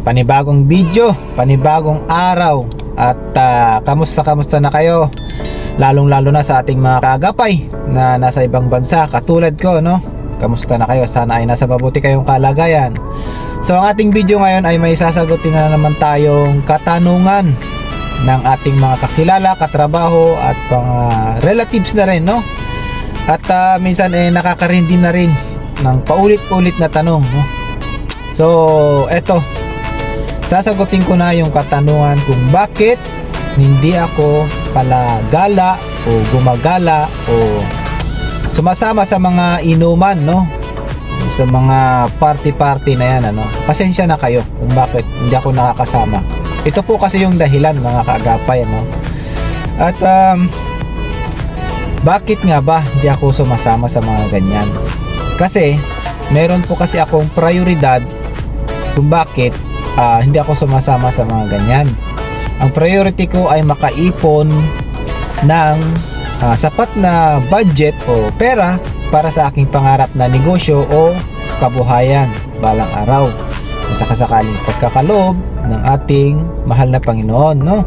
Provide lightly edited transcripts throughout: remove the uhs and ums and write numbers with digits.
panibagong video, panibagong araw. At kamusta na kayo? Lalong-lalo na sa ating mga kaagapay na nasa ibang bansa katulad ko, no? Kamusta na kayo? Sana ay nasa mabuti kayong kalagayan. So ang ating video ngayon ay may sasagutin na naman tayong katanungan ng ating mga kakilala, katrabaho at mga relatives na rin, no? At minsan nakakarindi na rin ng paulit-ulit na tanong, no? So eto, sasagutin ko na yung katanungan kung bakit hindi ako palagala o gumagala o sumasama sa mga inuman, no? Sa mga party na yan, ano? Pasensya na kayo kung bakit hindi ako nakakasama. Ito po kasi yung dahilan, mga kaagapay, no? At bakit nga ba hindi ako sumasama sa mga ganyan? Kasi meron po kasi akong prioridad kung bakit hindi ako sumasama sa mga ganyan. Ang priority ko ay makaipon ng sapat na budget o pera para sa aking pangarap na negosyo o kabuhayan balang araw sa kasakaling pagkakaloob ng ating mahal na Panginoon, no?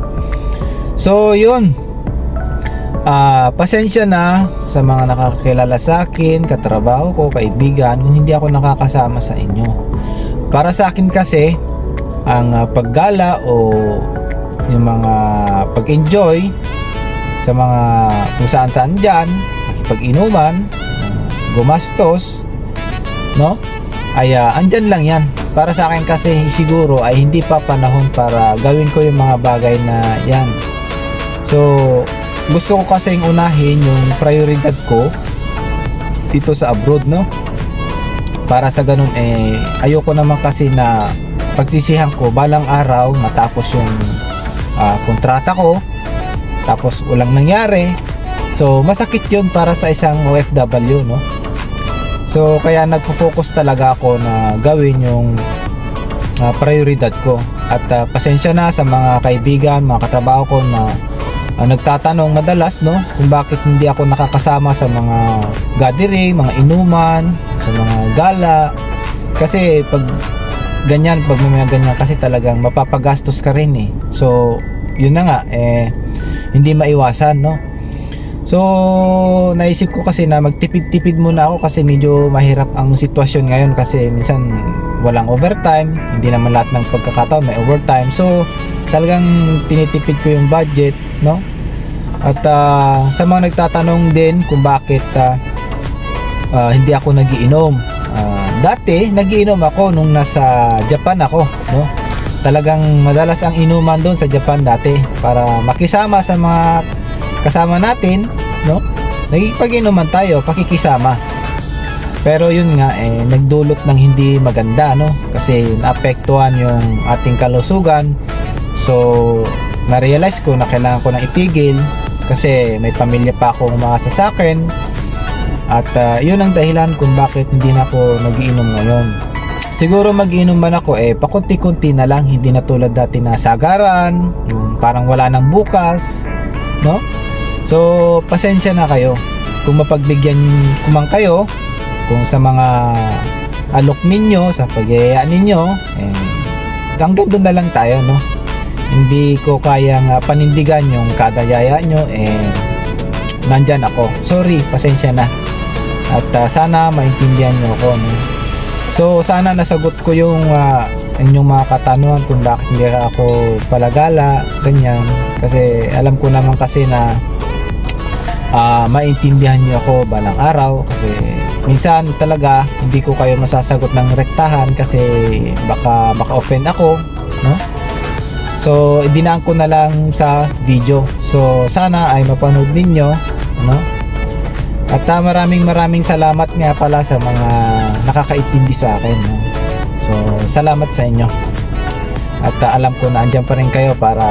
So yun, pasensya na sa mga nakakilala sa akin, katrabaho ko, kaibigan, kung hindi ako nakakasama sa inyo. Para sa akin kasi ang paggala o yung mga pag-enjoy sa mga kung saan dyan, pag-inuman, gumastos, no? Ay andyan lang yan. Para sa akin kasi siguro ay hindi pa panahon para gawin ko yung mga bagay na yan. So gusto ko kasing unahin yung prioridad ko dito sa abroad, no? Para sa ganun ayoko naman kasi na pagsisihan ko balang araw matapos yung kontrata ko tapos walang nangyari. So masakit yun para sa isang OFW, no? So kaya nagfo-focus talaga ako na gawin yung prioridad ko. At pasensya na sa mga kaibigan, mga katrabaho ko na nagtatanong madalas, no, kung bakit hindi ako nakakasama sa mga gathering, mga inuman, sa mga gala. Kasi pag ganyan, pag may mga ganyan kasi talagang mapapagastos ka rin eh. So yun na nga, hindi maiwasan, no? So naisip ko kasi na magtipid-tipid muna ako kasi medyo mahirap ang sitwasyon ngayon kasi minsan walang overtime, hindi naman lahat ng pagkakataon may overtime. So talagang tinitipid ko yung budget, no? At sa mga nagtatanong din kung bakit hindi ako nagiinom, dati nagiinom ako nung nasa Japan ako, no? Talagang madalas ang inuman doon sa Japan dati para makisama sa mga kasama natin, no? Nagpag-inuman tayo, pakikisama. Pero yun nga nagdulot ng hindi maganda, no? Kasi naapektuhan yung ating kalusugan. So na-realize ko na kailangan ko nang itigil kasi may pamilya pa akong umaasa sa akin. At yun ang dahilan kung bakit hindi na ako nagiinom ngayon. Siguro magiinom man ako pakunti-kunti na lang, hindi na tulad dati na sagaran, yung parang wala nang bukas, no? So pasensya na kayo kung mapagbigyan ko man kayo kung sa mga alok ninyo, sa pagyayaya ninyo, hanggang doon na lang tayo, no? Hindi ko kayang panindigan yung kada yaya nyo, nandyan ako. Sorry, pasensya na. At sana maintindihan nyo ako, no? So sana nasagot ko yung inyong mga katanungan kung bakit hindi ako palagala, ganyan. Kasi alam ko naman kasi na maintindihan nyo ako balang araw kasi minsan talaga hindi ko kayo masasagot ng rektahan kasi baka offend ako, no? So idinaan ko na lang sa video. So sana ay mapanood ninyo, no? At maraming salamat nga pala sa mga nakakaintindi sa akin, no? So salamat sa inyo. At alam ko na andyan pa rin kayo para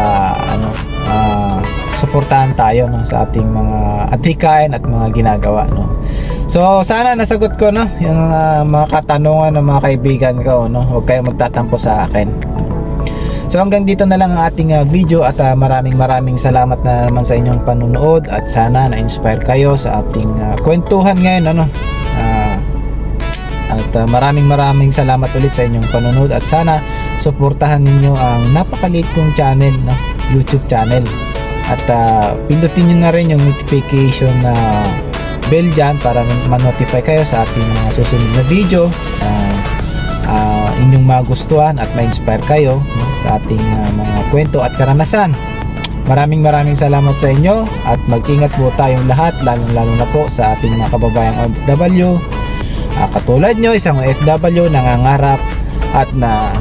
suportahan tayo, no, sa ating mga adhikain at mga ginagawa, no? So sana nasagot ko, no, yung mga katanungan ng mga kaibigan ko, no? Huwag kayong magtatampo sa akin. So hanggang dito na lang ang ating video at maraming salamat na naman sa inyong panunood at sana na-inspire kayo sa ating kwentuhan ngayon, ano? At maraming salamat ulit sa inyong panunood at sana suportahan ninyo ang napakaliit kong channel, no? YouTube channel. At pindutin nyo na rin yung notification na bell dyan para ma-notify kayo sa ating mga susunod na video, inyong magustuhan at ma-inspire kayo, no, sa ating mga kwento at karanasan. Maraming salamat sa inyo at mag-ingat po tayong lahat, lalo na po sa ating mga kababayang OFW. Katulad nyo, isang OFW nangangarap at na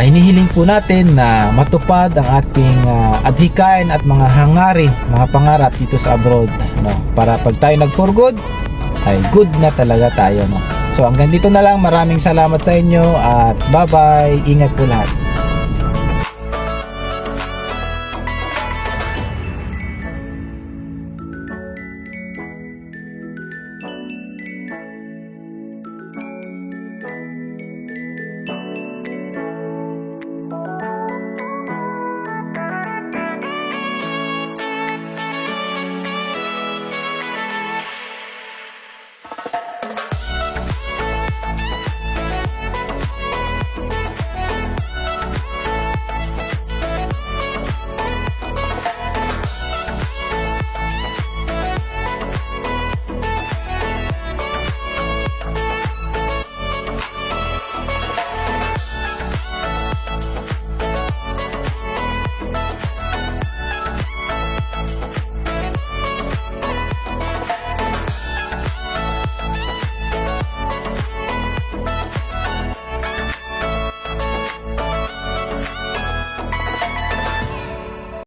hinihiling po natin na matupad ang ating adhikain at mga hangarin, mga pangarap dito sa abroad, no? Para pag tayo nag-for good, ay good na talaga tayo, no? So hanggang dito na lang, maraming salamat sa inyo at bye bye, ingat po lahat.